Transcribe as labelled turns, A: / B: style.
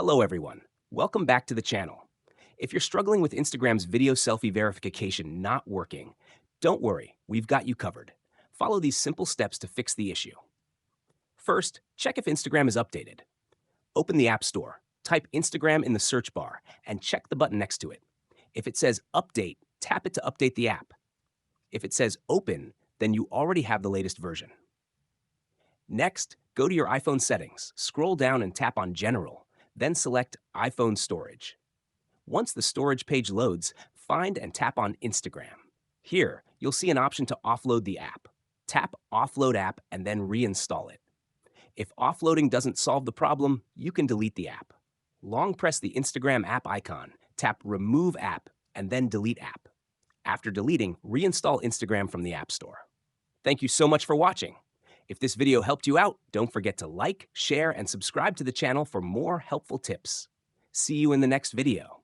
A: Hello everyone. Welcome back to the channel. If you're struggling with Instagram's video selfie verification not working, don't worry, we've got you covered. Follow these simple steps to fix the issue. First, check if Instagram is updated. Open the App Store, type Instagram in the search bar, and check the button next to it. If it says Update, tap it to update the app. If it says Open, then you already have the latest version. Next, go to your iPhone settings, scroll down and tap on General, then select iPhone Storage. Once the storage page loads, find and tap on Instagram. Here, you'll see an option to offload the app. Tap Offload App and then reinstall it. If offloading doesn't solve the problem, you can delete the app. Long press the Instagram app icon, tap Remove App, and then Delete App. After deleting, reinstall Instagram from the App Store. Thank you so much for watching. If this video helped you out, don't forget to like, share, and subscribe to the channel for more helpful tips. See you in the next video.